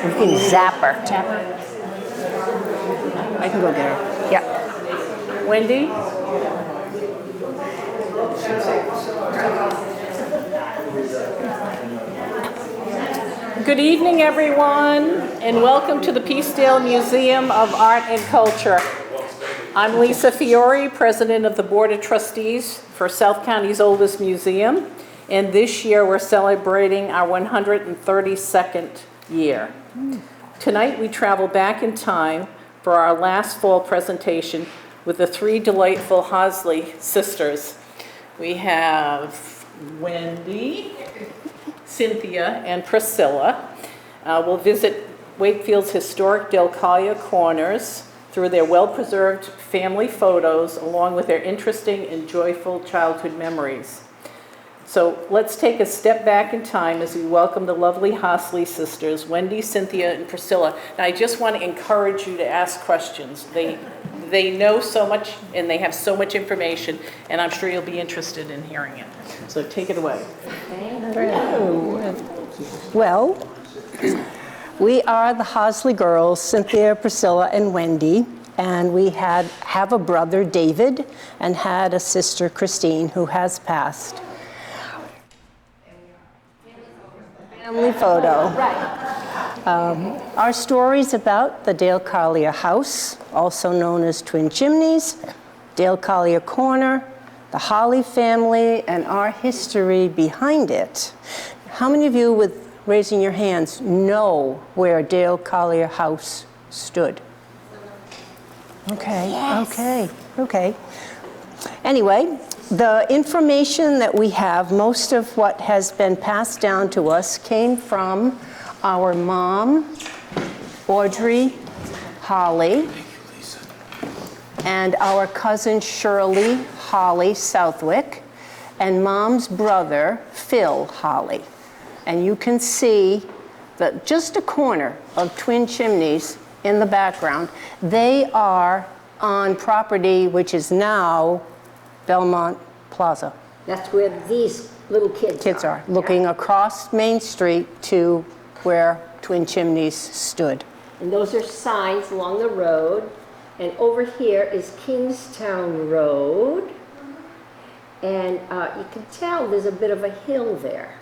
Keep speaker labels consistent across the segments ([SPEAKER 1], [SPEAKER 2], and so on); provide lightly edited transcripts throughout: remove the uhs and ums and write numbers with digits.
[SPEAKER 1] We can zap her.
[SPEAKER 2] I can go get her.
[SPEAKER 1] Yeah.
[SPEAKER 3] Wendy? Good evening, everyone, and welcome to the Peacedale Museum of Art and Culture. I'm Lisa Fiore, President of the Board of Trustees for South County's oldest museum, and this year we're celebrating our 132nd year. Tonight we travel back in time for our last fall presentation with the three delightful Hosley sisters. We have Wendy, Cynthia, and Priscilla. We'll visit Wakefield's historic Dale Carlia Corners through their well-preserved family photos along with their interesting and joyful childhood memories. So let's take a step back in time as we welcome the lovely Hosley sisters, Wendy, Cynthia, and Priscilla. Now I just want to encourage you to ask questions. They know so much and they have so much information, and I'm sure you'll be interested in hearing it. So take it away.
[SPEAKER 2] Well, we are the Hosley girls, Cynthia, Priscilla, and Wendy, and we have a brother, David, and had a sister, Christine, who has passed. Family photo. Our story's about the Dale Carlia House, also known as Twin Chimneys, Dale Carlia Corner, the Holly family, and our history behind it. How many of you, with raising your hands, know where Dale Carlia House stood? Okay, yes. Okay. Anyway, the information that we have, most of what has been passed down to us came from our mom, Audrey Holly, and our cousin Shirley Holly Southwick, and mom's brother, Phil Holly. And you can see that just a corner of Twin Chimneys in the background. They are on property which is now Belmont Plaza.
[SPEAKER 1] That's where these little kids
[SPEAKER 2] are looking across Main Street to where Twin Chimneys stood.
[SPEAKER 1] And those are signs along the road. And over here is Kingstown Road. And you can tell there's a bit of a hill there.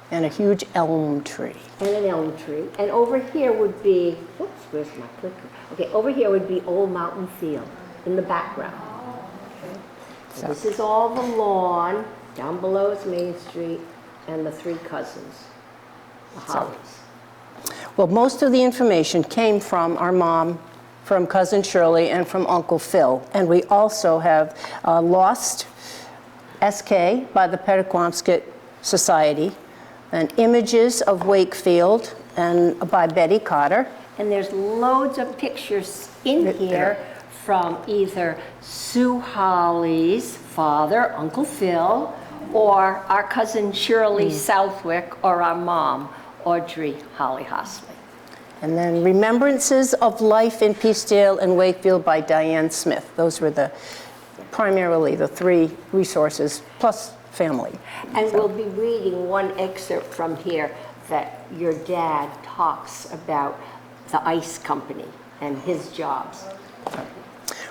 [SPEAKER 2] And a huge elm tree.
[SPEAKER 1] And an elm tree. And over here would be, whoops, where's my clicker? Okay, over here would be Old Mountain Field in the background. So this is all the lawn. Down below is Main Street and the three cousins, the Hollies.
[SPEAKER 2] Well, most of the information came from our mom, from Cousin Shirley, and from Uncle Phil. And we also have lost SK by the Pettaquamscut Society, and images of Wakefield and by Betty Cotter.
[SPEAKER 1] And there's loads of pictures in here from either Sue Holly's father, Uncle Phil, or our cousin Shirley Southwick, or our mom, Audrey Holly Hosley.
[SPEAKER 2] And then Remembrances of Life in Peacedale and Wakefield by Diane Smith. Those were primarily the three resources, plus family.
[SPEAKER 1] And we'll be reading one excerpt from here that your dad talks about the ice company and his jobs.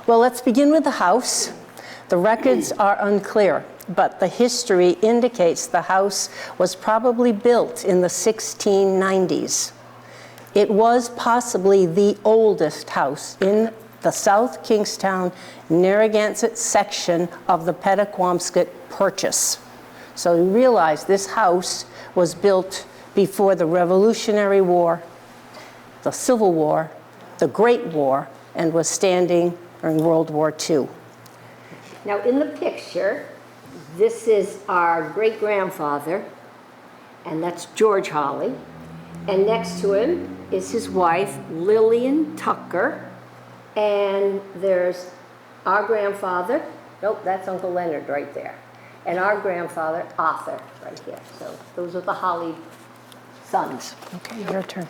[SPEAKER 2] Well, let's begin with the house. The records are unclear, but the history indicates the house was probably built in the 1690s. It was possibly the oldest house in the South Kingstown, Narragansett section of the Pettaquamscut Purchase. So you realize this house was built before the Revolutionary War, the Civil War, the Great War, and was standing during World War II.
[SPEAKER 1] Now in the picture, this is our great-grandfather, and that's George Holly. And next to him is his wife, Lillian Tucker. And there's our grandfather. Nope, that's Uncle Leonard right there. And our grandfather, Arthur, right here. So those are the Holly sons.
[SPEAKER 2] Okay, your turn.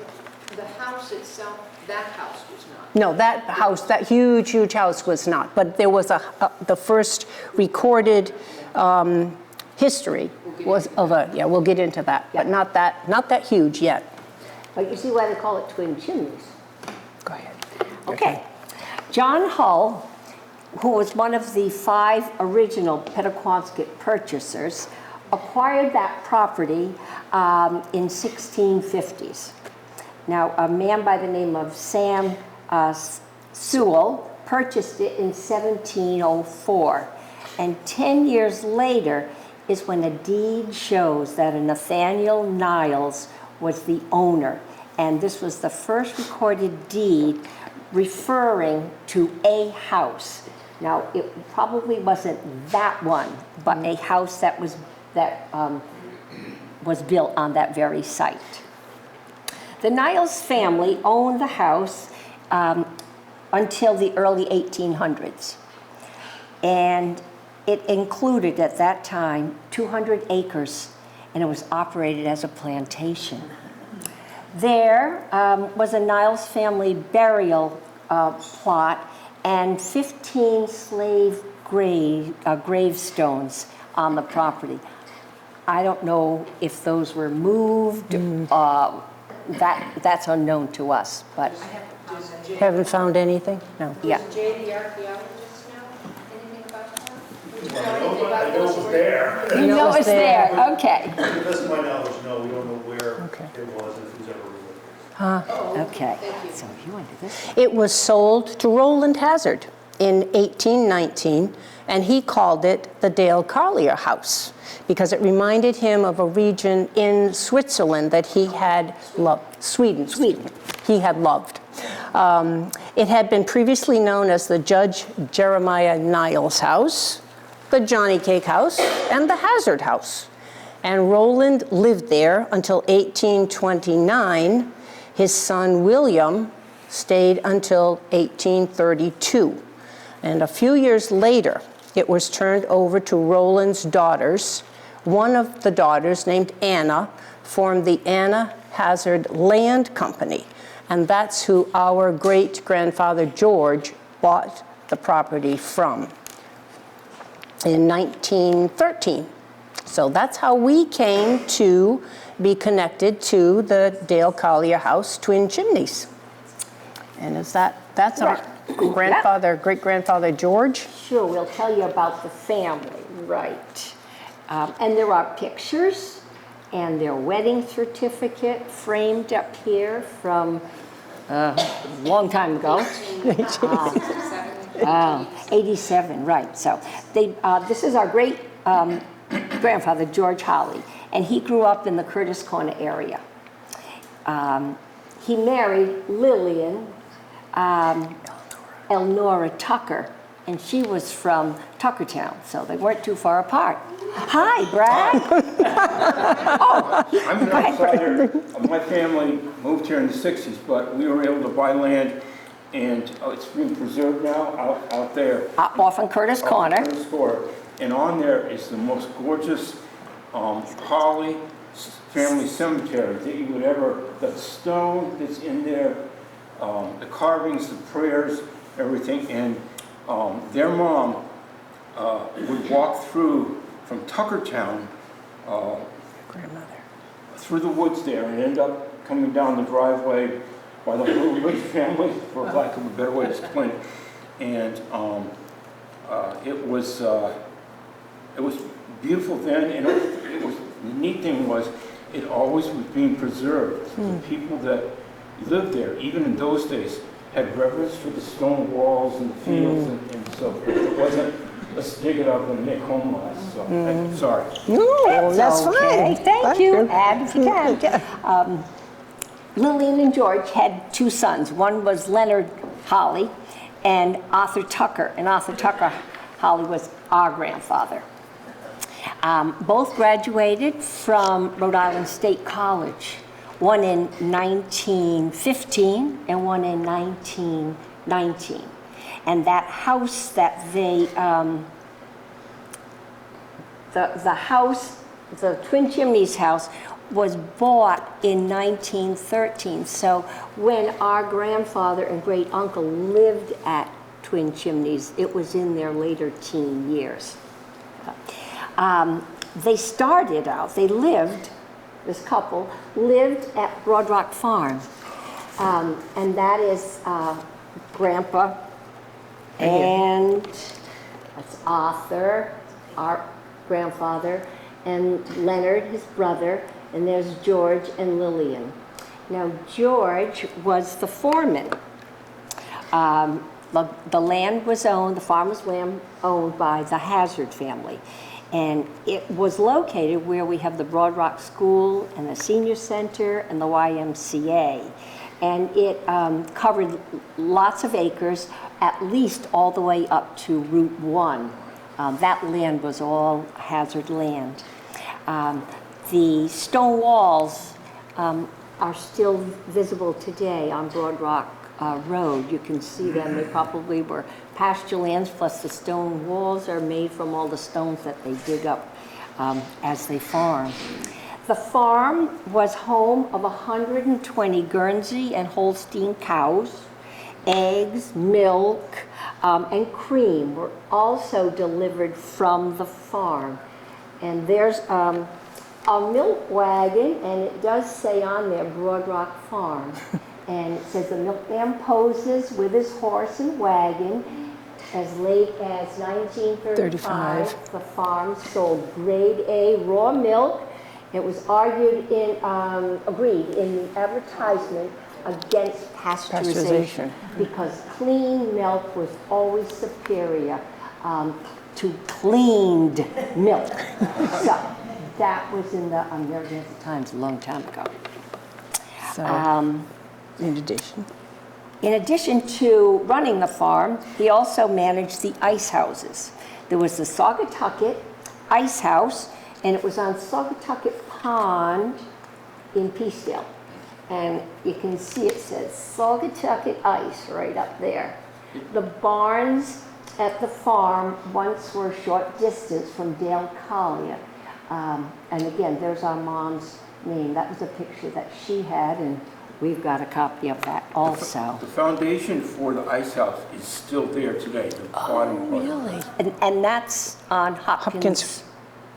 [SPEAKER 4] The house itself, that house was not.
[SPEAKER 2] No, that house, that huge, huge house was not. But there was the first recorded history was of a, yeah, we'll get into that, but not that huge yet.
[SPEAKER 1] But you see why they call it Twin Chimneys.
[SPEAKER 2] Go ahead.
[SPEAKER 1] Okay. John Hull, who was one of the 5 original Pettaquamscut purchasers, acquired that property in 1650s. Now, a man by the name of Sam Sewell purchased it in 1704. And 10 years later is when a deed shows that a Nathaniel Niles was the owner. And this was the first recorded deed referring to a house. Now, it probably wasn't that one, but a house that was built on that very site. The Niles family owned the house until the early 1800s. And it included, at that time, 200 acres, and it was operated as a plantation. There was a Niles family burial plot and 15 slave gravestones on the property. I don't know if those were moved. That's unknown to us, but
[SPEAKER 2] Haven't found anything? No.
[SPEAKER 1] yeah.
[SPEAKER 4] Jay, the archaeologist, know anything about that? Would you know anything about
[SPEAKER 5] I know
[SPEAKER 4] those?
[SPEAKER 5] it was there.
[SPEAKER 1] You know it's there, okay.
[SPEAKER 5] To the best of my knowledge, no, we don't know where
[SPEAKER 2] Okay.
[SPEAKER 5] it was, if it was ever relocated.
[SPEAKER 4] Oh,
[SPEAKER 1] Okay,
[SPEAKER 4] thank you.
[SPEAKER 1] so you want to do this?
[SPEAKER 2] It was sold to Rowland Hazard in 1819, and he called it the Dale Carlia House because it reminded him of a region in Switzerland that he had loved, Sweden. He had loved. It had been previously known as the Judge Jeremiah Niles House, the Johnny Cake House, and the Hazard House. And Rowland lived there until 1829. His son William stayed until 1832. And a few years later, it was turned over to Rowland's daughters. One of the daughters, named Anna, formed the Anna Hazard Land Company. And that's who our great-grandfather George bought the property from in 1913. So that's how we came to be connected to the Dale Carlia House, Twin Chimneys. And that's our grandfather, great-grandfather George?
[SPEAKER 1] Sure, we'll tell you about the family, right. And there are pictures and their wedding certificate framed up here from a long time ago. 87, right. So this is our great grandfather, George Holly, and he grew up in the Curtis Corner area. He married Lillian Elnora Tucker, and she was from Tuckertown, so they weren't too far apart. Hi, Brad.
[SPEAKER 6] I'm an outsider. My family moved here in the 60s, but we were able to buy land, and it's been preserved now out there.
[SPEAKER 1] Off on Curtis Corner.
[SPEAKER 6] Curtis Corner. And on there is the most gorgeous Holly family cemetery that you would ever, the stone that's in there, the carvings, the prayers, everything. And their mom would walk through from Tuckertown through the woods there and end up coming down the driveway by the Little Ridge family, for lack of a better way to explain it. And it was beautiful then, and it was the neat thing was it always was being preserved. The people that lived there, even in those days, had reverence for the stone walls and the fields and so forth. It wasn't, let's dig it up and make home lives. So, I'm sorry.
[SPEAKER 2] No, that's
[SPEAKER 1] Okay,
[SPEAKER 2] fine.
[SPEAKER 1] thank you. Add if you can. Lillian and George had 2 sons. One was Leonard Holly and Arthur Tucker. And Arthur Tucker Holly was our grandfather. Both graduated from Rhode Island State College, one in 1915 and one in 1919. And that house that they, the house, the Twin Chimneys house, was bought in 1913. So when our grandfather and great uncle lived at Twin Chimneys, it was in their later teen years. They started out, they lived this couple, lived at Broad Rock Farm. And that is Grandpa and that's Arthur, our grandfather, and Leonard, his brother, and there's George and Lillian. Now, George was the foreman. The land was owned, the farm was owned by the Hazard family. And it was located where we have the Broad Rock School and the Senior Center and the YMCA. And it covered lots of acres, at least all the way up to Route 1. That land was all Hazard land. The stone walls are still visible today on Broad Rock Road. You can see them. They probably were pasture lands, plus the stone walls are made from all the stones that they dig up as they farm. The farm was home of 120 Guernsey and Holstein cows. Eggs, milk, and cream were also delivered from the farm. And there's a milk wagon, and it does say on there Broad Rock Farm. And it says the milkman poses with his horse and wagon. As late as 1935, the farm sold grade A raw milk. It was agreed in the advertisement against pasteurization because clean milk was always superior to cleaned milk. So that was in the American Times a long time ago.
[SPEAKER 2] So,
[SPEAKER 1] in addition to running the farm, he also managed the ice houses. There was the Saugatucket Ice House, and it was on Saugatucket Pond in Peacedale. And you can see it says Saugatucket Ice right up there. The barns at the farm once were a short distance from Dale Carlia. And again, there's our mom's name. That was a picture that she had, and we've got a copy of that also.
[SPEAKER 6] The foundation for the ice house is still there today. The bottom part.
[SPEAKER 2] really?
[SPEAKER 1] And that's on Hopkins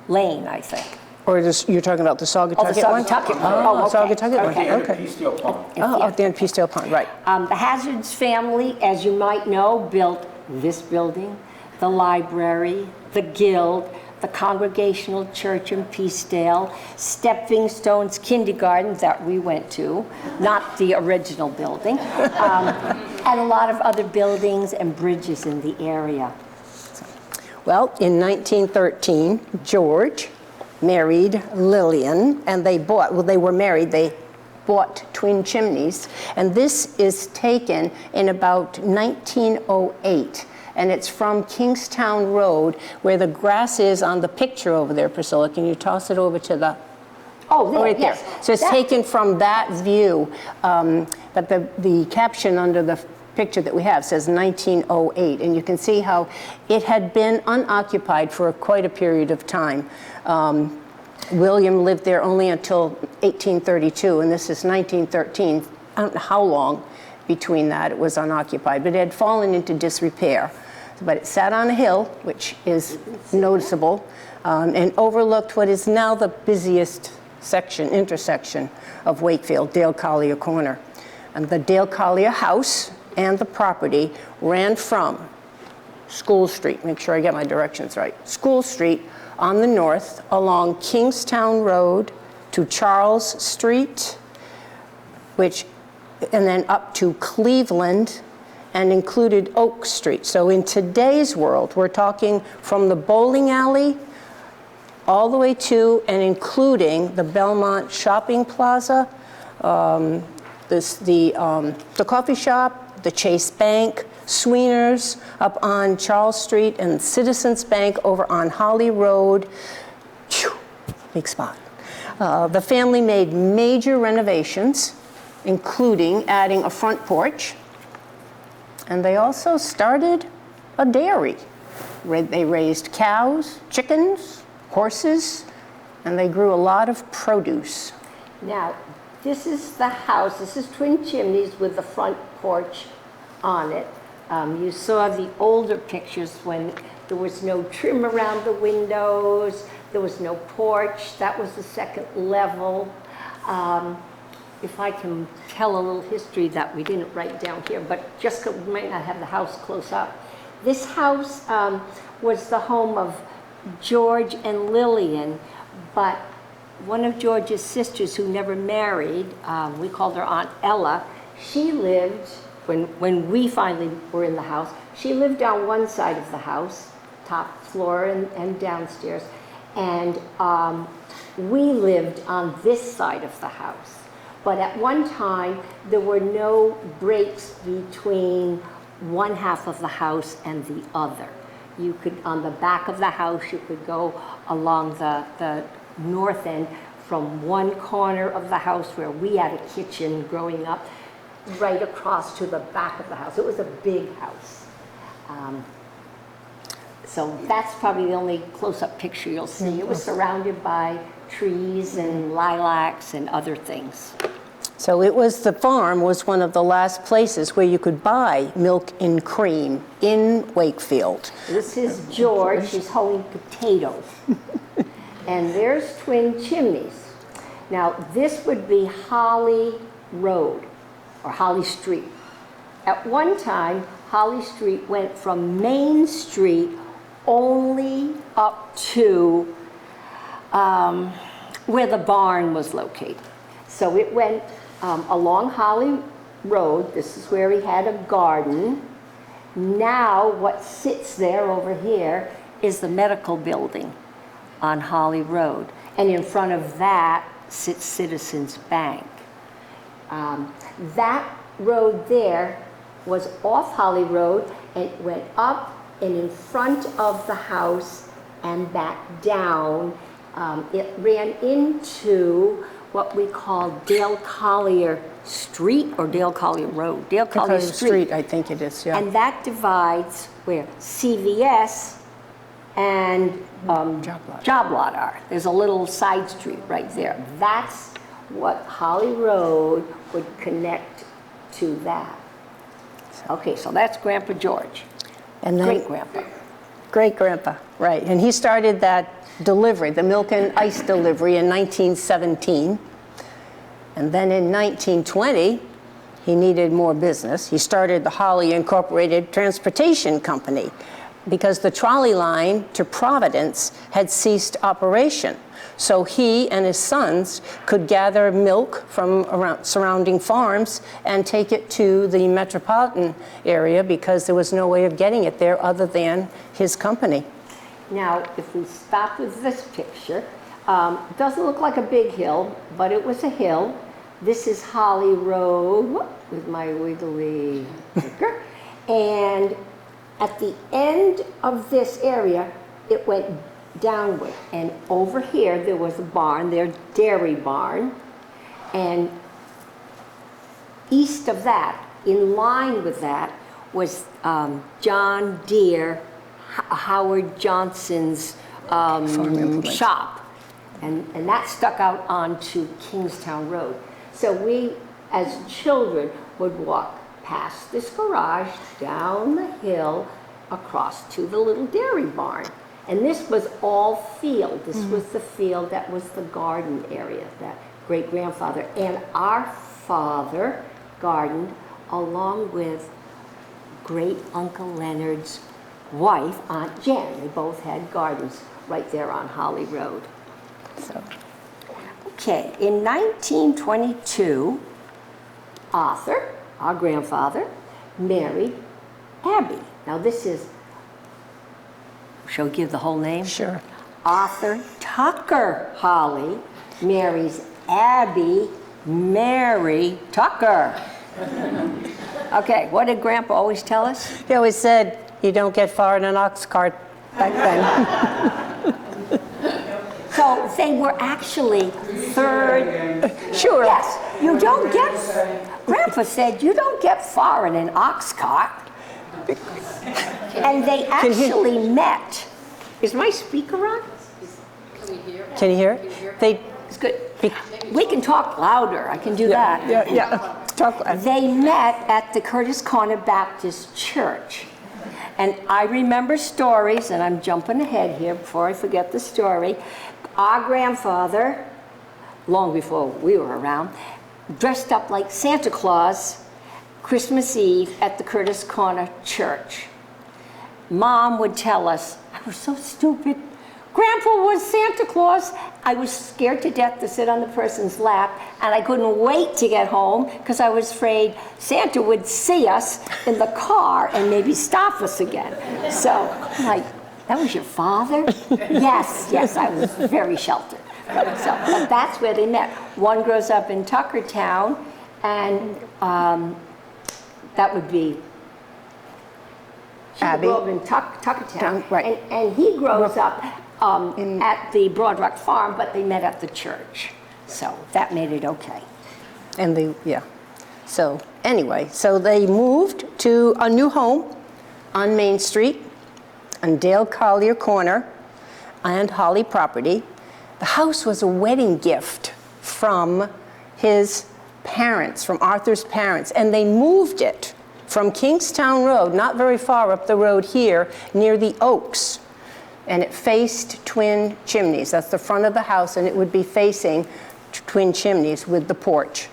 [SPEAKER 1] Lane, I think.
[SPEAKER 2] Or you're talking about the Saugatucket one?
[SPEAKER 1] Saugatucket.
[SPEAKER 2] Oh,
[SPEAKER 1] okay.
[SPEAKER 2] Saugatucket
[SPEAKER 6] At
[SPEAKER 2] one,
[SPEAKER 6] the end of
[SPEAKER 2] okay.
[SPEAKER 6] Peacedale Pond.
[SPEAKER 2] Oh, up there in Peacedale Pond, right.
[SPEAKER 1] The Hazards family, as you might know, built this building, the library, the guild, the Congregational Church in Peacedale, Stepping Stones Kindergarten that we went to, not the original building, and a lot of other buildings and bridges in the area.
[SPEAKER 2] Well, in 1913, George married Lillian, and they were married, they bought Twin Chimneys, and this is taken in about 1908. And it's from Kingstown Road, where the grass is on the picture over there, Priscilla. Can you toss it over to the...
[SPEAKER 1] Oh, there,
[SPEAKER 2] right
[SPEAKER 1] yes.
[SPEAKER 2] there. So it's taken from that view. But the caption under the picture that we have says 1908. And you can see how it had been unoccupied for quite a period of time. William lived there only until 1832, and this is 1913. I don't know how long between that it was unoccupied, but it had fallen into disrepair. But it sat on a hill, which is noticeable, and overlooked what is now the busiest intersection of Wakefield, Dale Carlia Corner. And the Dale Carlia House and the property ran from School Street, make sure I get my directions right, School Street on the north along Kingstown Road to Charles Street, and then up to Cleveland, and included Oak Street. So in today's world, we're talking from the bowling alley all the way to and including the Belmont Shopping Plaza, the coffee shop, the Chase Bank, Sweener's up on Charles Street, and Citizens Bank over on Holly Road. Phew, big spot. The family made major renovations, including adding a front porch. And they also started a dairy. They raised cows, chickens, horses, and they grew a lot of produce.
[SPEAKER 1] Now, this is the house. This is Twin Chimneys with the front porch on it. You saw the older pictures when there was no trim around the windows. There was no porch. That was the second level. If I can tell a little history that we didn't write down here, but just 'cause we might not have the house close up. This house was the home of George and Lillian, but one of George's sisters who never married, we called her Aunt Ella, she lived, when we finally were in the house, she lived on one side of the house, top floor and downstairs, and we lived on this side of the house. But at one time, there were no breaks between one half of the house and the other. You could, on the back of the house, you could go along the north end from one corner of the house where we had a kitchen growing up, right across to the back of the house. It was a big house. So that's probably the only close-up picture you'll see. It was surrounded by trees and lilacs and other things.
[SPEAKER 2] So the farm was one of the last places where you could buy milk and cream in Wakefield.
[SPEAKER 1] This is George, he's hoeing potatoes. And there's Twin Chimneys. Now, this would be Holly Road, or Holly Street. At one time, Holly Street went from Main Street only up to where the barn was located. So it went along Holly Road. This is where he had a garden. Now what sits there over here is the medical building on Holly Road. And in front of that sits Citizens Bank. That road there was off Holly Road, and it went up and in front of the house and back down. It ran into what we call Dale Carlia Street or Dale Carlia Road. Dale Carlia Street,
[SPEAKER 2] I think it is, yeah.
[SPEAKER 1] and that divides where CVS and Job Lot are. There's a little side street right there. That's what Holly Road would connect to that. Okay, so that's Grandpa George,
[SPEAKER 2] And then-
[SPEAKER 1] great-grandpa.
[SPEAKER 2] Great-grandpa, right. And he started that delivery, the milk and ice delivery, in 1917. And then in 1920, he needed more business. He started the Holly Incorporated Transportation Company because the trolley line to Providence had ceased operation. So he and his sons could gather milk from around surrounding farms and take it to the metropolitan area because there was no way of getting it there other than his company.
[SPEAKER 1] Now, if we stop with this picture, it doesn't look like a big hill, but it was a hill. This is Holly Road with my wiggly finger. And at the end of this area, it went downward. And over here, there was a barn, their dairy barn. And east of that, in line with that, was John Deere, Howard Johnson's shop. And that stuck out onto Kingstown Road. So we, as children, would walk past this garage, down the hill, across to the little dairy barn. And this was all field. This was the field that was the garden area, that great-grandfather. And our father gardened along with great-uncle Leonard's wife, Aunt Jen. They both had gardens right there on Holly Road. So, okay, in 1922, Arthur, our grandfather, married Abby. Now this is, shall we give the whole name?
[SPEAKER 2] Sure.
[SPEAKER 1] Arthur Tucker Holly marries Abby Mary Tucker. Okay, what did Grandpa always tell us?
[SPEAKER 2] He always said, you don't get far in an ox cart back then.
[SPEAKER 1] So they were actually third.
[SPEAKER 2] Sure.
[SPEAKER 1] Yes, you don't get, Grandpa said, you don't get far in an ox cart. And they actually met. Is my speaker on?
[SPEAKER 2] Can you hear? They,
[SPEAKER 1] It's good. We can talk louder. I can do that.
[SPEAKER 2] yeah. Talk.
[SPEAKER 1] They met at the Curtis Corner Baptist Church. And I remember stories, and I'm jumping ahead here before I forget the story. Our grandfather, long before we were around, dressed up like Santa Claus Christmas Eve at the Curtis Corner Church. Mom would tell us, I was so stupid. Grandpa was Santa Claus. I was scared to death to sit on the person's lap, and I couldn't wait to get home because I was afraid Santa would see us in the car and maybe stop us again. So I'm like, that was your father? Yes, I was very sheltered. But that's where they met. One grows up in Tuckertown, and that would be
[SPEAKER 2] Abby.
[SPEAKER 1] Grew up in Tuckertown,
[SPEAKER 2] Right.
[SPEAKER 1] and he grows up at the Broad Rock Farm, but they met at the church. So that made it okay.
[SPEAKER 2] And so anyway, so they moved to a new home on Main Street, on Dale Carlia Corner and Holly property. The house was a wedding gift from his parents, from Arthur's parents, and they moved it from Kingstown Road, not very far up the road here, near the Oaks. And it faced Twin Chimneys. That's the front of the house, and it would be facing Twin Chimneys with the porch.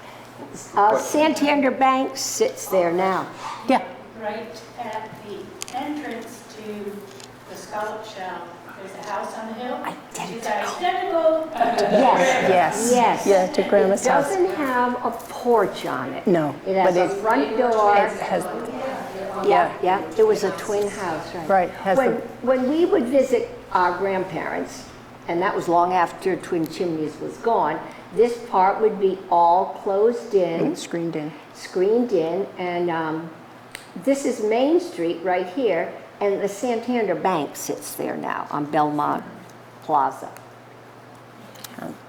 [SPEAKER 1] Santander Bank sits there now.
[SPEAKER 2] Yeah.
[SPEAKER 7] Right at the entrance to the scallop shell, there's a house on the hill. It's identical.
[SPEAKER 1] Yes.
[SPEAKER 2] Yeah, to Grandma's
[SPEAKER 1] It
[SPEAKER 2] house.
[SPEAKER 1] doesn't have a porch on it.
[SPEAKER 2] No,
[SPEAKER 1] It has
[SPEAKER 2] but
[SPEAKER 1] a front door.
[SPEAKER 2] It has,
[SPEAKER 1] Yeah, it was a twin house, right?
[SPEAKER 2] Right, has
[SPEAKER 1] When we would visit our grandparents, and that was long after Twin Chimneys was gone, this part would be all closed in,
[SPEAKER 2] screened in.
[SPEAKER 1] and this is Main Street right here, and the Santander Bank sits there now on Belmont Plaza.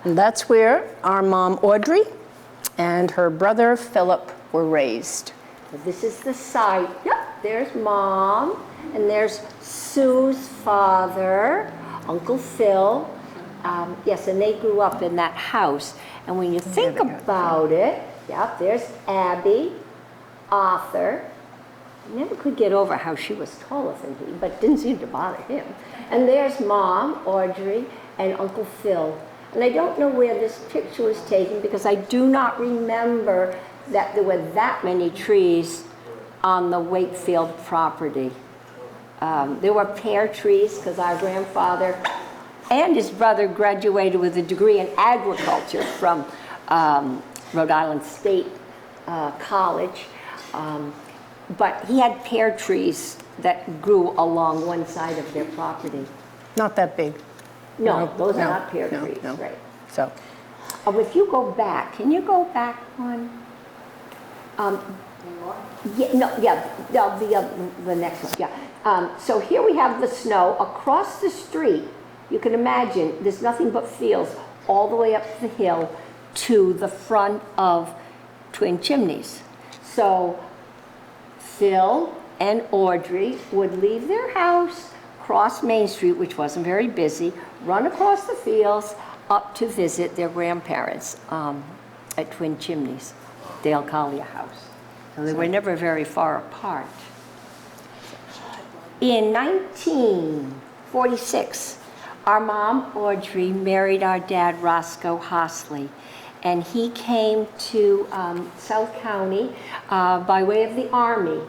[SPEAKER 2] And that's where our mom Audrey and her brother Philip were raised.
[SPEAKER 1] This is the side. Yep, there's Mom, and there's Sue's father, Uncle Phil. Yes, and they grew up in that house. And when you think about it, yep, there's Abby, Arthur. Never could get over how she was taller than he, but didn't seem to bother him. And there's Mom, Audrey, and Uncle Phil. And I don't know where this picture was taken because I do not remember that there were that many trees on the Wakefield property. There were pear trees because our grandfather and his brother graduated with a degree in agriculture from Rhode Island State College. But he had pear trees that grew along one side of their property.
[SPEAKER 2] Not that big.
[SPEAKER 1] No, those are not pear trees,
[SPEAKER 2] no.
[SPEAKER 1] right?
[SPEAKER 2] So,
[SPEAKER 1] If you go back, can you go back one? The next one, yeah. So here we have the snow. Across the street, you can imagine, there's nothing but fields all the way up the hill to the front of Twin Chimneys. So Phil and Audrey would leave their house, cross Main Street, which wasn't very busy, run across the fields up to visit their grandparents at Twin Chimneys, Dale Carlia House. So they were never very far apart. In 1946, our mom, Audrey, married our dad, Roscoe Hosley, and he came to South County by way of the Army.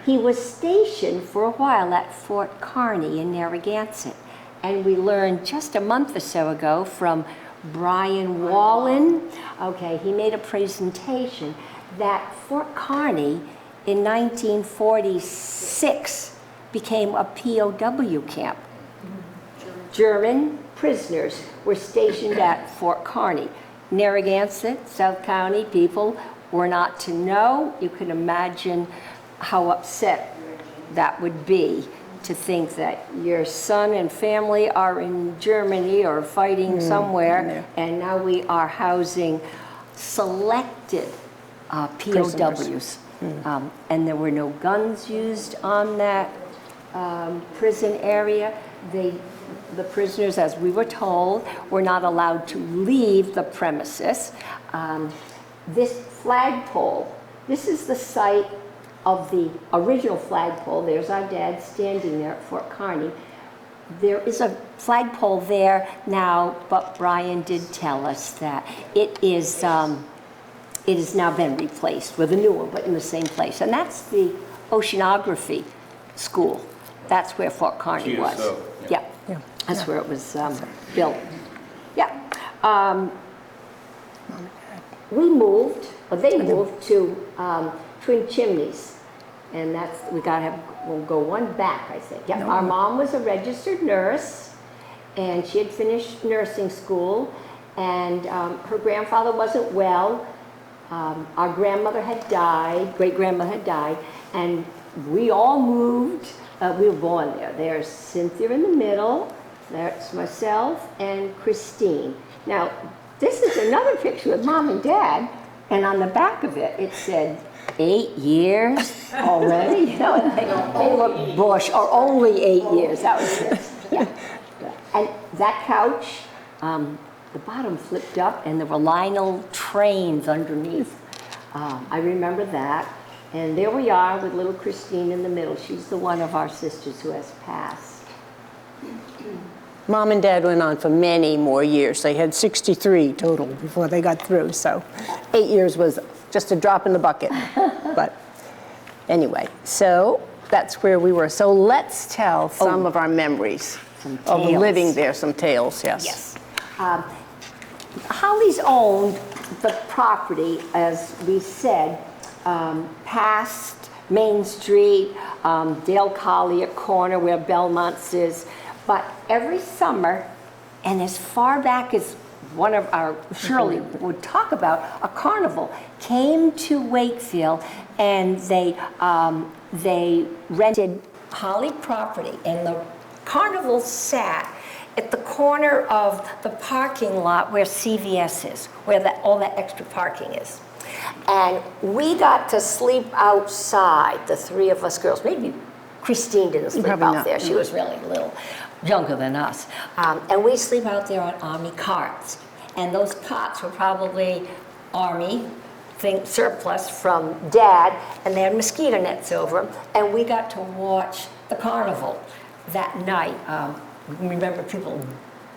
[SPEAKER 1] He was stationed for a while at Fort Kearny in Narragansett, and we learned just a month or so ago from Brian Wallen, okay, he made a presentation that Fort Kearny in 1946 became a POW camp. German prisoners were stationed at Fort Kearny. Narragansett, South County people were not to know. You can imagine how upset that would be to think that your son and family are in Germany or fighting somewhere, and now we are housing selected POWs. And there were no guns used on that prison area. The prisoners, as we were told, were not allowed to leave the premises. This flagpole, this is the site of the original flagpole. There's our dad standing there at Fort Kearny. There is a flagpole there now, but Brian did tell us that it has now been replaced with a new one, but in the same place. And that's the oceanography school. That's where Fort Kearny was.
[SPEAKER 6] GSO,
[SPEAKER 1] Yeah, that's where it was built. Yeah. We moved, or they moved to Twin Chimneys. And that's, we'll go one back, I think. Yeah, our mom was a registered nurse, and she had finished nursing school, and her grandfather wasn't well. Our grandmother had died, great-grandmother had died, and we all moved. We were born there. There's Cynthia in the middle, that's myself, and Christine. Now, this is another picture with Mom and Dad, and on the back of it, it said, 8 years already? You know, and they look bush, or only 8 years, that was it. Yeah. And that couch, the bottom flipped up, and there were Lionel trains underneath. I remember that. And there we are with little Christine in the middle. She's the one of our sisters who has passed.
[SPEAKER 2] Mom and Dad went on for many more years. They had 63 total before they got through, so 8 years was just a drop in the bucket. But anyway, so that's where we were. So let's tell some of our memories of
[SPEAKER 1] tales.
[SPEAKER 2] living there, some tales, yes.
[SPEAKER 1] Yes. Holly's owned the property, as we said, past Main Street, Dale Carlia Corner where Belmont's is. But every summer, and as far back as one of our, Shirley would talk about, a carnival came to Wakefield, and they rented Holly property, and the carnival sat at the corner of the parking lot where CVS is, where all that extra parking is. And we got to sleep outside, the three of us girls. Maybe Christine didn't sleep
[SPEAKER 2] Probably
[SPEAKER 1] out
[SPEAKER 2] not.
[SPEAKER 1] there. She was really little, younger than us. And we sleep out there on Army carts. And those cots were probably Army surplus from Dad, and they had mosquito nets over them. And we got to watch the carnival that night. Remember people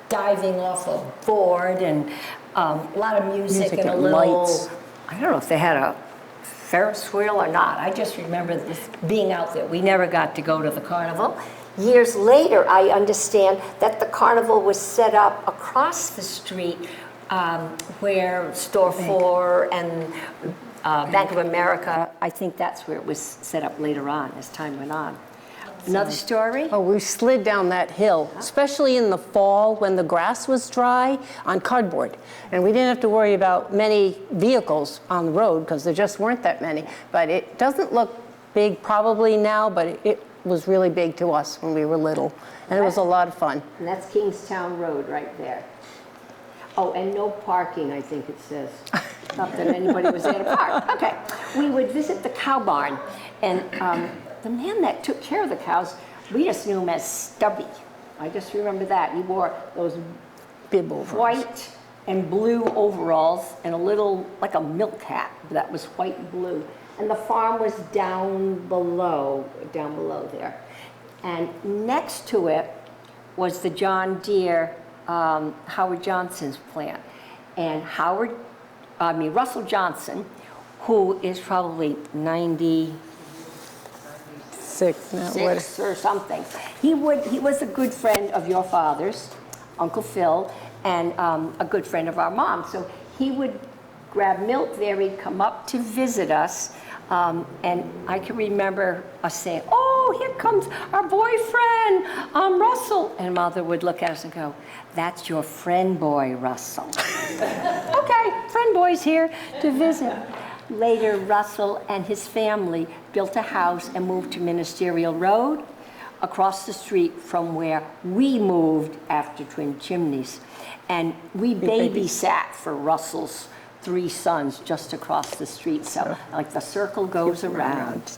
[SPEAKER 1] diving off a board, and a lot of music and a
[SPEAKER 2] and
[SPEAKER 1] little
[SPEAKER 2] lights.
[SPEAKER 1] I don't know if they had a Ferris wheel or not. I just remember being out there. We never got to go to the carnival. Years later, I understand that the carnival was set up across the street where Store 4 and Bank of America, I think that's where it was set up later on as time went on. Another story?
[SPEAKER 2] Oh, we slid down that hill, especially in the fall when the grass was dry, on cardboard. And we didn't have to worry about many vehicles on the road because there just weren't that many. But it doesn't look big probably now, but it was really big to us when we were little. And it was a lot of fun.
[SPEAKER 1] And that's Kingstown Road right there. Oh, and no parking, I think it says. Not that anybody was there to park. Okay. We would visit the cow barn, and the man that took care of the cows, we just knew him as Stubby. I just remember that. He wore those
[SPEAKER 2] Bib overalls.
[SPEAKER 1] white and blue overalls and a little, like a milk hat that was white and blue. And the farm was down below there. And next to it was the John Deere, Howard Johnson's plant. And Russell Johnson, who is probably 96 or something. He was a good friend of your father's, Uncle Phil, and a good friend of our mom. So he would grab milk there. He'd come up to visit us. And I can remember us saying, "Oh, here comes our boyfriend, Russell." And Mother would look at us and go, "That's your friend boy, Russell." Okay, friend boy's here to visit. Later, Russell and his family built a house and moved to Ministerial Road, across the street from where we moved after Twin Chimneys. And we babysat for Russell's 3 sons just across the street. So like the circle goes around.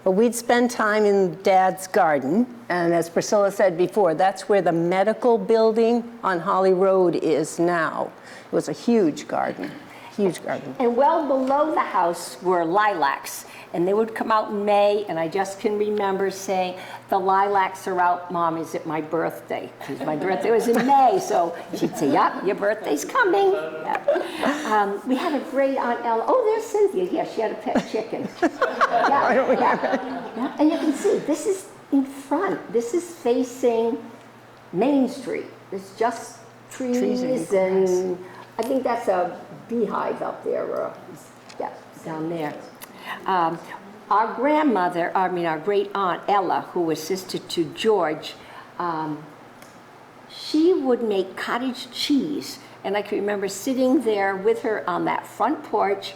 [SPEAKER 2] But we'd spend time in Dad's garden, and as Priscilla said before, that's where the medical building on Holly Road is now. It was a huge garden. huge garden.
[SPEAKER 1] And well below the house were lilacs, and they would come out in May, and I just can remember saying, the lilacs are out, Mom, is it my birthday? Because my birthday was in May, so she'd say, yep, your birthday's coming. Yeah. We had a great Aunt Ella. Oh, there's Cynthia. Yeah, she had a pet chicken. Yeah. And you can see, this is in front. This is facing Main Street. It's just trees and I think that's a beehive up there, or yeah, down there. Our grandmother, our great aunt Ella, who was sister to George, she would make cottage cheese. And I can remember sitting there with her on that front porch,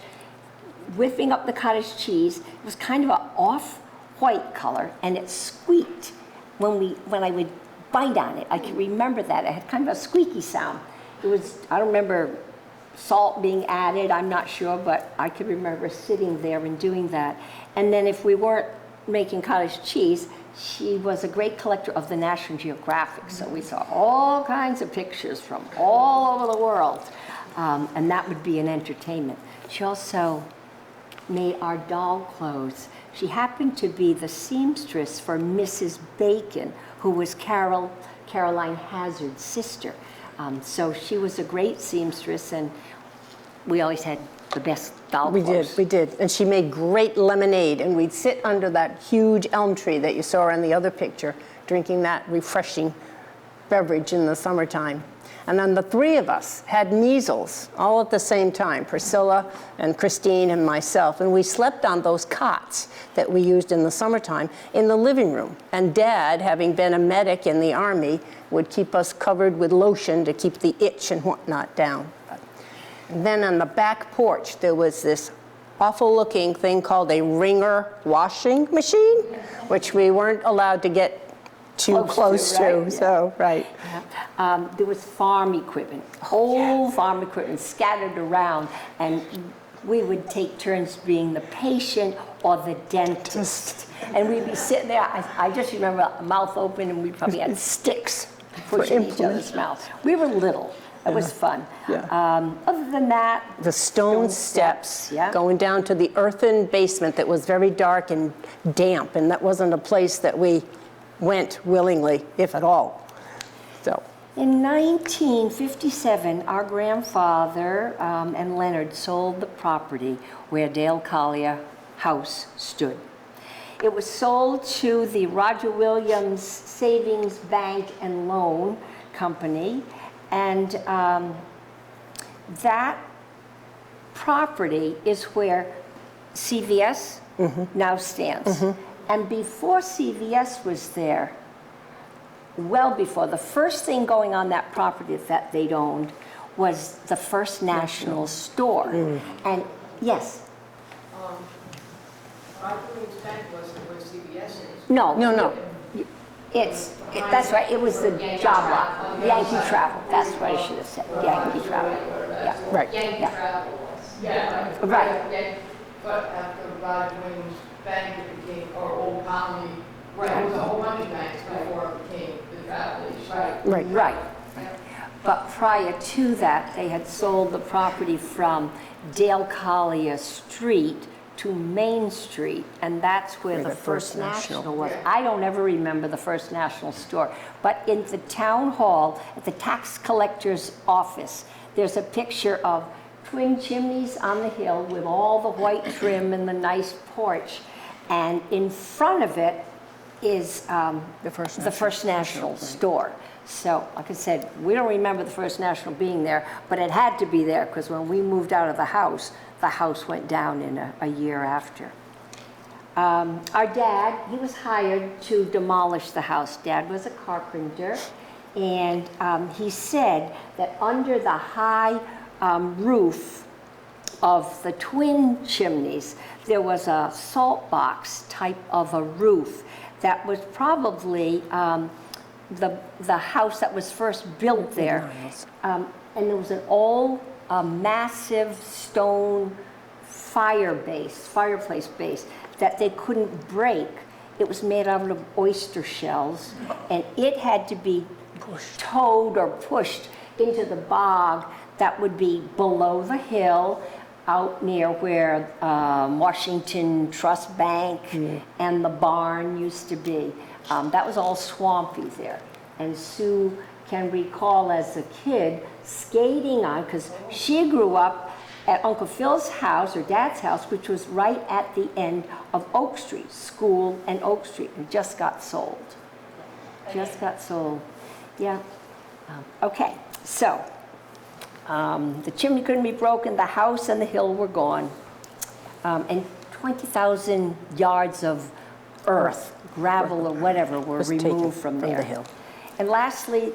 [SPEAKER 1] whipping up the cottage cheese. It was kind of an off-white color, and it squeaked when I would bite on it. I can remember that. It had kind of a squeaky sound. It was, I don't remember salt being added, I'm not sure, but I could remember sitting there and doing that. And then if we weren't making cottage cheese, she was a great collector of the National Geographic, so we saw all kinds of pictures from all over the world, and that would be an entertainment. She also made our doll clothes. She happened to be the seamstress for Mrs. Bacon, who was Caroline Hazard's sister. So she was a great seamstress, and we always had the best doll clothes.
[SPEAKER 2] We did. And she made great lemonade, and we'd sit under that huge elm tree that you saw in the other picture, drinking that refreshing beverage in the summertime. And then the three of us had measles all at the same time, Priscilla and Christine and myself, and we slept on those cots that we used in the summertime in the living room. And Dad, having been a medic in the Army, would keep us covered with lotion to keep the itch and whatnot down. And then on the back porch, there was this awful-looking thing called a ringer washing machine, which we weren't allowed to get too close to,
[SPEAKER 1] right?
[SPEAKER 2] so, right.
[SPEAKER 1] Yeah. There was farm equipment, whole farm equipment scattered around, and we would take turns being the patient or the dentist. And we'd be sitting there, I just remember a mouth open, and we probably had sticks pushing each other's mouths. We were little. It was fun.
[SPEAKER 2] Yeah.
[SPEAKER 1] Other than that,
[SPEAKER 2] The stone steps
[SPEAKER 1] yeah.
[SPEAKER 2] going down to the earthen basement that was very dark and damp, and that wasn't a place that we went willingly, if at all. So.
[SPEAKER 1] In 1957, our grandfather and Leonard sold the property where Dale Carlia House stood. It was sold to the Roger Williams Savings Bank and Loan Company, and that property is where CVS now stands. And before CVS was there, well before, the first thing going on that property that they'd owned was the First National Store. And yes?
[SPEAKER 8] Roger Williams Bank wasn't where CVS is.
[SPEAKER 1] No. That's right, it was the job lot, Yankee Travel, that's what I should have said, Yankee Travel, yeah.
[SPEAKER 2] Right.
[SPEAKER 8] Yankee Travel. Yeah.
[SPEAKER 1] Right.
[SPEAKER 8] But after Roger Williams Bank, it became, or Old Colony, there was a whole bunch of banks before it became the Travelers.
[SPEAKER 1] Right. But prior to that, they had sold the property from Dale Carlia Street to Main Street, and that's where the First National was. I don't ever remember the First National store, but in the town hall, at the tax collector's office, there's a picture of Twin Chimneys on the hill with all the white trim and the nice porch, and in front of it is the First National store. So, like I said, we don't remember the First National being there, but it had to be there because when we moved out of the house went down in a year after. Our dad, he was hired to demolish the house. Dad was a carpenter, and he said that under the high roof of the Twin Chimneys, there was a salt box type of a roof that was probably the house that was first built there. And there was an old, massive stone fireplace base that they couldn't break. It was made out of oyster shells, and it had to be towed or pushed into the bog that would be below the hill, out near where Washington Trust Bank and the barn used to be. That was all swampy there. And Sue can recall as a kid skating on, because she grew up at Uncle Phil's house, or Dad's house, which was right at the end of Oak Street, School and Oak Street. It just got sold. Just got sold. Yeah. Okay, so the chimney couldn't be broken, the house and the hill were gone, and 20,000 yards of earth, gravel or whatever were
[SPEAKER 2] Was taken
[SPEAKER 1] removed from
[SPEAKER 2] from
[SPEAKER 1] there.
[SPEAKER 2] the hill.
[SPEAKER 1] And lastly,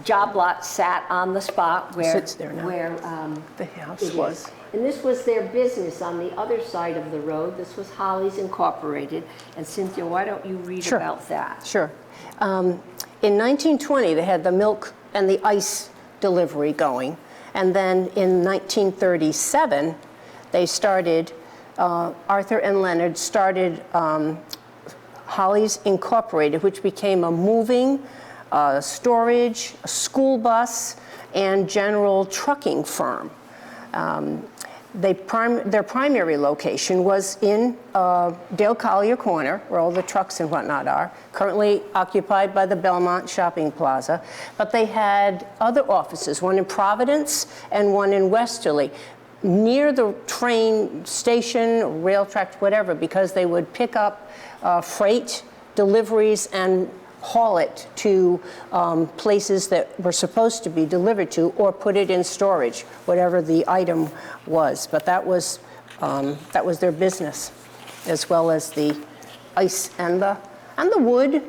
[SPEAKER 1] job lot sat on the spot where,
[SPEAKER 2] Sits there now.
[SPEAKER 1] where
[SPEAKER 2] The house
[SPEAKER 1] it
[SPEAKER 2] was.
[SPEAKER 1] is. And this was their business on the other side of the road. This was Holly's Incorporated. And Cynthia, why don't you read
[SPEAKER 2] Sure.
[SPEAKER 1] about that?
[SPEAKER 2] Sure. In 1920, they had the milk and the ice delivery going. And then in 1937, they started, Arthur and Leonard started Holly's Incorporated, which became a moving, storage, a school bus, and general trucking firm. Their primary location was in Dale Carlia Corner, where all the trucks and whatnot are, currently occupied by the Belmont Shopping Plaza. But they had other offices, one in Providence and one in Westerly, near the train station, rail tracks, whatever, because they would pick up freight deliveries and haul it to places that were supposed to be delivered to, or put it in storage, whatever the item was. But that was their business, as well as the ice and the wood.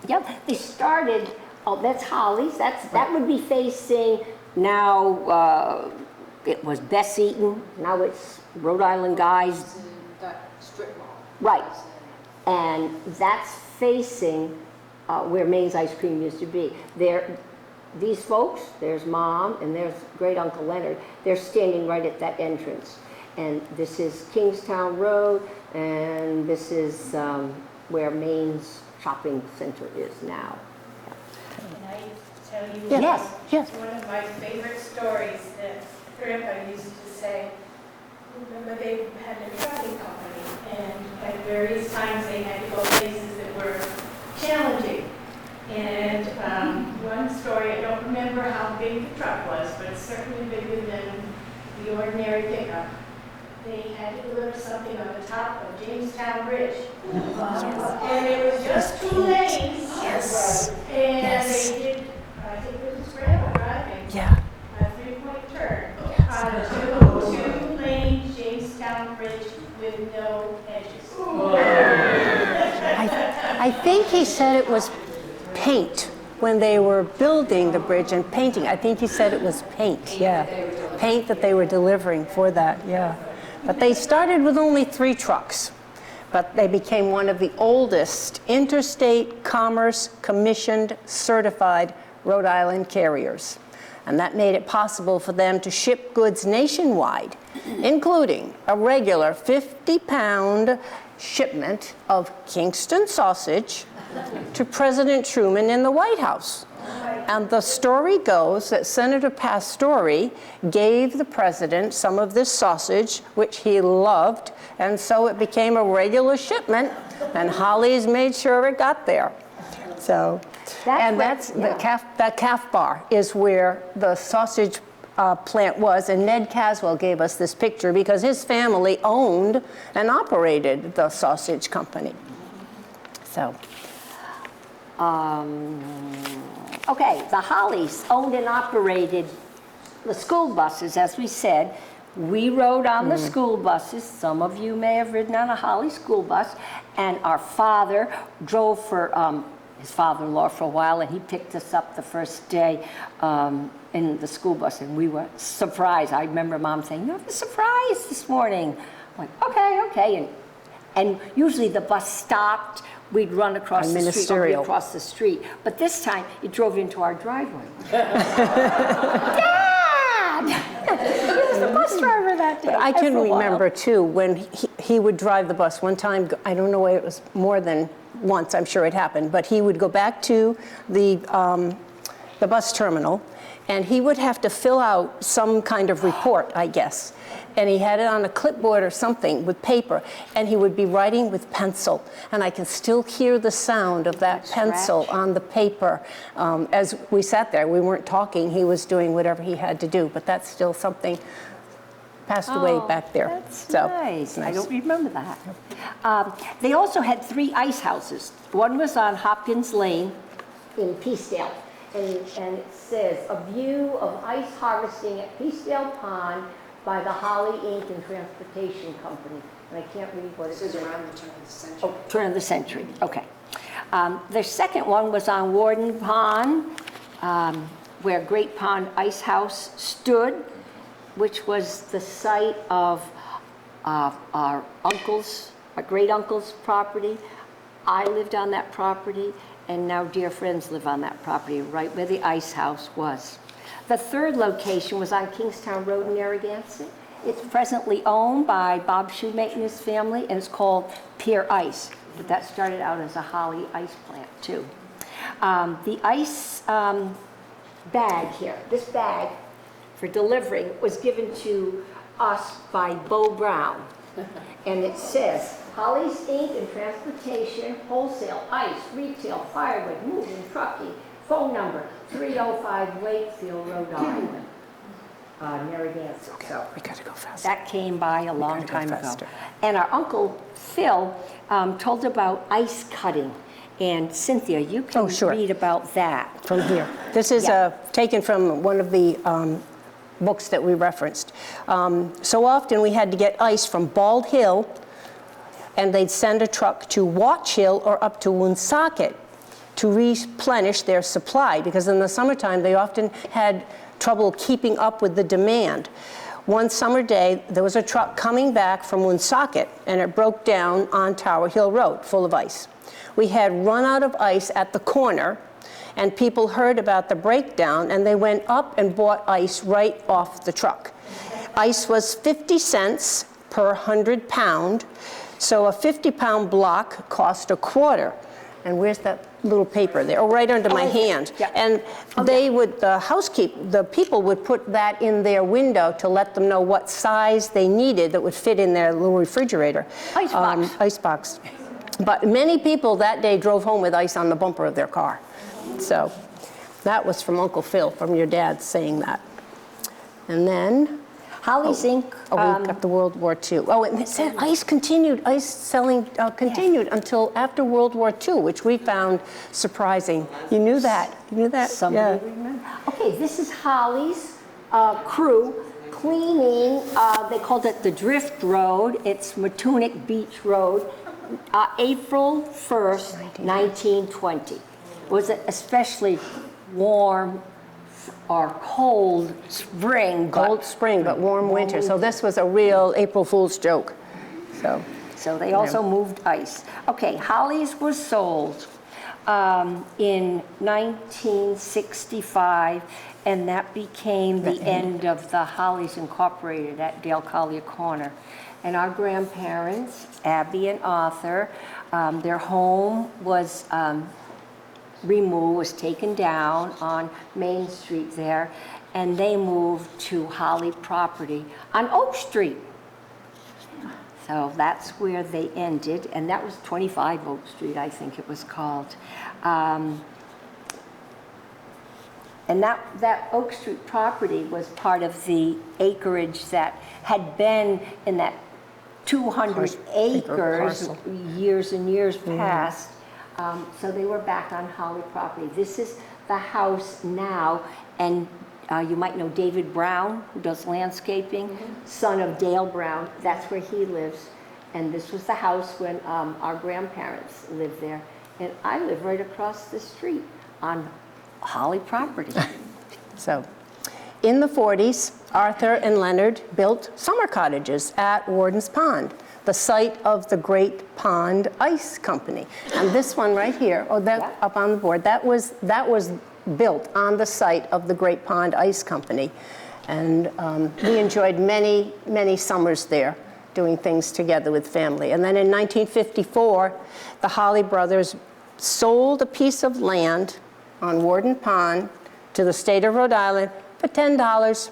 [SPEAKER 1] Yep, they started, oh, that's Holly's. That would be facing now, it was Bess Eaton, now it's Rhode Island Guys.
[SPEAKER 4] That strip mall.
[SPEAKER 1] Right, and that's facing where Maine's Ice Cream used to be. These folks, there's Mom and there's great Uncle Leonard, they're standing right at that entrance. And this is Kingstown Road, and this is where Maine's shopping center is now.
[SPEAKER 7] Can I tell you?
[SPEAKER 1] Yes, yes.
[SPEAKER 7] One of my favorite stories that Grandpa used to say. Remember, they had a trucking company, and at various times they had to go places that were challenging. And one story, I don't remember how big the truck was, but it's certainly bigger than the ordinary pickup. They had to deliver something on the top of Jamestown Bridge. And it was just 2 lanes.
[SPEAKER 2] Yes.
[SPEAKER 7] And
[SPEAKER 2] Yes.
[SPEAKER 7] they did, I think it was Grandpa driving.
[SPEAKER 2] Yeah.
[SPEAKER 7] A 3-point turn on a 2-lane Jamestown Bridge with no edges.
[SPEAKER 2] I think he said it was paint when they were building the bridge and painting. I think he said it was paint, yeah. Paint that they were delivering for that, yeah. But they started with only 3 trucks, but they became one of the oldest interstate commerce commissioned certified Rhode Island carriers. And that made it possible for them to ship goods nationwide, including a regular 50-pound shipment of Kingston sausage to President Truman in the White House. And the story goes that Senator Pastore gave the president some of this sausage, which he loved, and so it became a regular shipment, and Holly's made sure it got there. So, that calf bar is where the sausage plant was, and Ned Caswell gave us this picture because his family owned and operated the sausage company. So,
[SPEAKER 1] okay, the Hollies owned and operated the school buses, as we said. We rode on the school buses. Some of you may have ridden on a Holly school bus, and our father drove for his father-in-law for a while, and he picked us up the first day in the school bus, and we were surprised. I remember Mom saying, "You have a surprise this morning." I'm like, okay. And usually the bus stopped, we'd run across the street, or we'd across the street. But this time, it drove into our driveway. Dad! He was the bus driver that day.
[SPEAKER 2] but I can remember too when he would drive the bus. One time, I don't know whether it was more than once, I'm sure it happened, but he would go back to the the bus terminal, and he would have to fill out some kind of report, I guess. And he had it on a clipboard or something with paper, and he would be writing with pencil. And I can still hear the sound of that pencil on the paper. As we sat there, we weren't talking, he was doing whatever he had to do, but that's still something passed away back there.
[SPEAKER 1] That's nice. I don't remember that. They also had 3 ice houses. One was on Hopkins Lane in Peacedale, and it says, "A view of ice harvesting at Peacedale Pond by the Holly Ink and Transportation Company." And I can't read what it says.
[SPEAKER 4] Around the turn of the century.
[SPEAKER 1] Oh, turn of the century, okay. The second one was on Warden Pond, where Great Pond Ice House stood, which was the site of our great uncle's property. I lived on that property, and now dear friends live on that property, right where the ice house was. The third location was on Kingstown Road in Narragansett. It's presently owned by Bob Shoemate and his family, and it's called Pier Ice. But that started out as a Holly ice plant, too. The ice bag here, this bag for delivering, was given to us by Bo Brown. And it says, Holly's Ink and Transportation, Wholesale, Ice, Retail, Firewood, Moving, Trucking, phone number 305 Wakefield, Rhode Island, Narragansett. So
[SPEAKER 2] We gotta go faster.
[SPEAKER 1] that came by a long
[SPEAKER 2] gotta go
[SPEAKER 1] time ago.
[SPEAKER 2] faster.
[SPEAKER 1] And our Uncle Phil told about ice cutting. And Cynthia, you can
[SPEAKER 2] Oh, sure.
[SPEAKER 1] read about that.
[SPEAKER 2] From here. This is
[SPEAKER 1] Yeah.
[SPEAKER 2] taken from one of the books that we referenced. So often we had to get ice from Bald Hill, and they'd send a truck to Watch Hill or up to Woonsocket to replenish their supply, because in the summertime they often had trouble keeping up with the demand. One summer day, there was a truck coming back from Woonsocket, and it broke down on Tower Hill Road, full of ice. We had run out of ice at the corner, and people heard about the breakdown, and they went up and bought ice right off the truck. Ice was 50 cents per 100 pound, so a 50-pound block cost $0.25. And where's that little paper there? Oh, right under my hand.
[SPEAKER 1] Yeah.
[SPEAKER 2] And they would, the people would put that in their window to let them know what size they needed that would fit in their little refrigerator.
[SPEAKER 1] Icebox.
[SPEAKER 2] Icebox. But many people that day drove home with ice on the bumper of their car. So that was from Uncle Phil, from your dad saying that. And then,
[SPEAKER 1] Holly's Ink.
[SPEAKER 2] we got the World War II. Oh, and it said ice selling continued until after World War II, which we found surprising. You knew that? You knew that?
[SPEAKER 1] Somebody remember? Okay, this is Holly's crew cleaning, they called it the Drift Road. It's Matunic Beach Road, April 1st, 1920. Was it especially warm or cold spring?
[SPEAKER 2] Cold spring, but warm winter. So this was a real April Fool's joke.
[SPEAKER 1] So they also moved ice. Okay, Holly's was sold in 1965, and that became the end of the Holly's Incorporated at Dale Carlia Corner. And our grandparents, Abby and Arthur, their home was removed, was taken down on Main Street there, and they moved to Holly property on Oak Street. So that's where they ended, and that was 25 Oak Street, I think it was called. And that Oak Street property was part of the acreage that had been in that 200 acres years and years past. So they were back on Holly property. This is the house now, and you might know David Brown, who does landscaping, son of Dale Brown. That's where he lives. And this was the house when our grandparents lived there. And I live right across the street on Holly property.
[SPEAKER 2] So, in the 40s, Arthur and Leonard built summer cottages at Warden's Pond, the site of the Great Pond Ice Company. And this one right here, up on the board, that was built on the site of the Great Pond Ice Company. And we enjoyed many, many summers there, doing things together with family. And then in 1954, the Holly brothers sold a piece of land on Warden Pond to the state of Rhode Island for $10,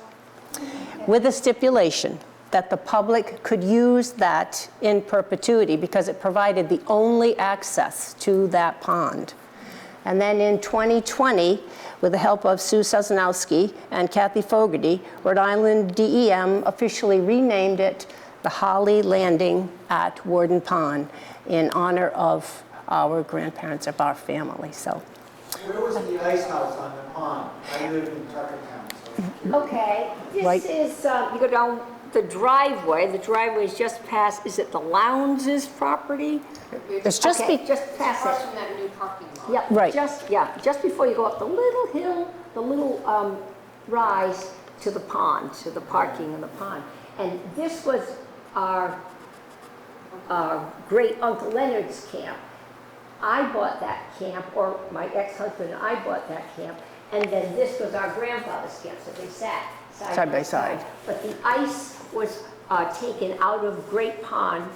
[SPEAKER 2] with a stipulation that the public could use that in perpetuity because it provided the only access to that pond. And then in 2020, with the help of Sue Sosnowski and Kathy Fogarty, Rhode Island DEM officially renamed it the Holly Landing at Warden Pond in honor of our grandparents, of our family. So,
[SPEAKER 9] Where was the ice house on the pond? I live in Tuckertown, so.
[SPEAKER 1] Okay,
[SPEAKER 2] Right.
[SPEAKER 1] this is, you go down the driveway is just past, is it the Lowndes' property?
[SPEAKER 2] there's just
[SPEAKER 1] Okay,
[SPEAKER 2] be,
[SPEAKER 1] just past
[SPEAKER 4] Across
[SPEAKER 1] it.
[SPEAKER 4] from that new parking lot.
[SPEAKER 1] Yep,
[SPEAKER 2] Right.
[SPEAKER 1] just before you go up the little hill, the little rise to the pond, to the parking in the pond. And this was our great Uncle Leonard's camp. I bought that camp, or my ex-husband and I bought that camp, and then this was our grandfather's camp, so they sat
[SPEAKER 2] Side by side.
[SPEAKER 1] But the ice was taken out of Great Pond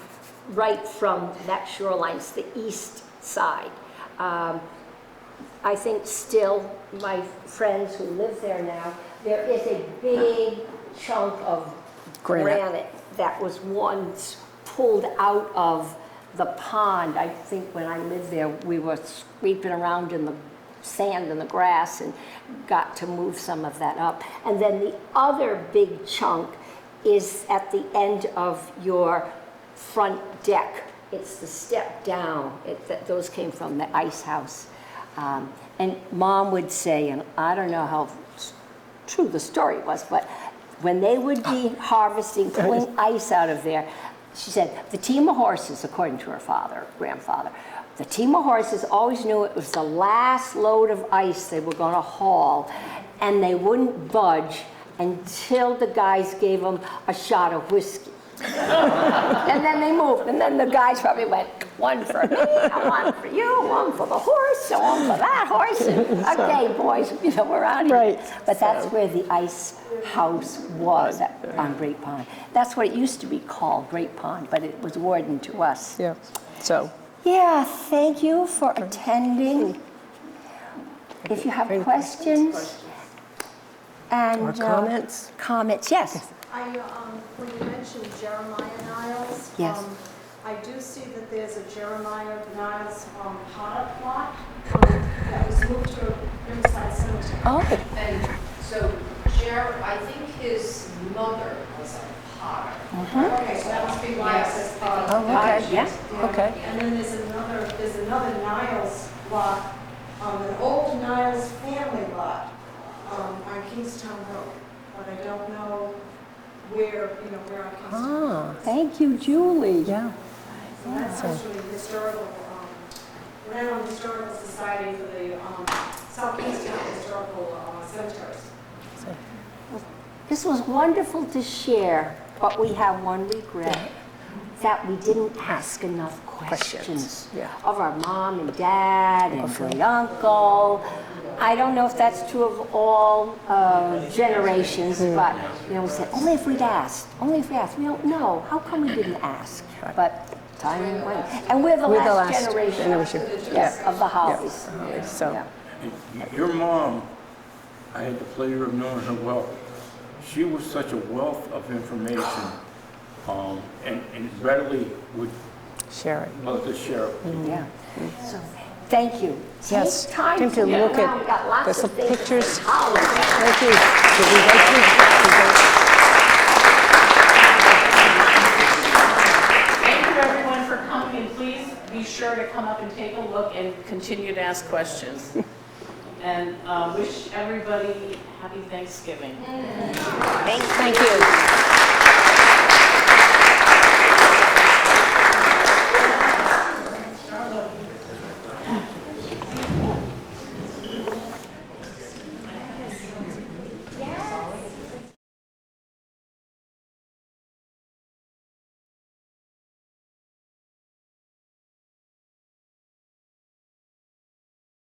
[SPEAKER 1] right from that shoreline. It's the east side. I think still, my friends who live there now, there is a big chunk of granite that was once pulled out of the pond. I think when I lived there, we were sweeping around in the sand and the grass and got to move some of that up. And then the other big chunk is at the end of your front deck. It's the step down. Those came from the ice house. And Mom would say, and I don't know how true the story was, but when they would be harvesting, pulling ice out of there, she said, the team of horses, according to her grandfather, the team of horses always knew it was the last load of ice they were going to haul, and they wouldn't budge until the guys gave them a shot of whiskey. And then they moved, and then the guys probably went, one for me, one for you, one for the horse, and one for that horse, and okay, boys, we're out of here.
[SPEAKER 2] Right.
[SPEAKER 1] But that's where the ice house was on Great Pond. That's what it used to be called, Great Pond, but it was wardened to us.
[SPEAKER 2] yeah, so.
[SPEAKER 1] Yeah, thank you for attending. If you have questions and
[SPEAKER 2] Or comments?
[SPEAKER 1] comments, yes.
[SPEAKER 10] When you mentioned Jeremiah Niles,
[SPEAKER 1] Yes.
[SPEAKER 10] I do see that there's a Jeremiah Niles potter plot that was moved to Riverside Cemetery.
[SPEAKER 1] Oh,
[SPEAKER 4] And so I think his mother was a potter.
[SPEAKER 10] Okay, so that must be why it says potter.
[SPEAKER 1] okay, yeah, okay.
[SPEAKER 10] And then there's another Niles lot, an old Niles family lot on Kingstown Road, but I don't know where on Kingstown.
[SPEAKER 1] Ah, thank you, Julie.
[SPEAKER 2] Yeah.
[SPEAKER 10] So that's actually historical, Rhode Island Historical Society for the South Kingstown Historical Cemeteries.
[SPEAKER 1] This was wonderful to share, but we have one regret, that we didn't ask enough questions
[SPEAKER 2] yeah.
[SPEAKER 1] of our mom and dad and great uncle. I don't know if that's true of all generations, but we said, only if we'd asked, only if we asked. We don't know. How come we didn't ask? But time went. And we're the last generation. Yes, of the Hollies.
[SPEAKER 2] So.
[SPEAKER 1] Yeah.
[SPEAKER 6] Your mom, I had the pleasure of knowing her well. She was such a wealth of information, and readily would
[SPEAKER 2] Share it.
[SPEAKER 6] love to share it.
[SPEAKER 1] Yeah. So, thank you.
[SPEAKER 2] Yes,
[SPEAKER 1] Take time
[SPEAKER 2] time to
[SPEAKER 1] look
[SPEAKER 2] look
[SPEAKER 1] around. We've got
[SPEAKER 2] at
[SPEAKER 1] lots
[SPEAKER 2] the
[SPEAKER 1] of things.
[SPEAKER 2] pictures.
[SPEAKER 1] Hollies.
[SPEAKER 2] Thank you. Did we go through?
[SPEAKER 3] Thank you, everyone, for coming, and please be sure to come up and take a look and continue to ask questions. And wish everybody happy Thanksgiving.
[SPEAKER 1] Thank you.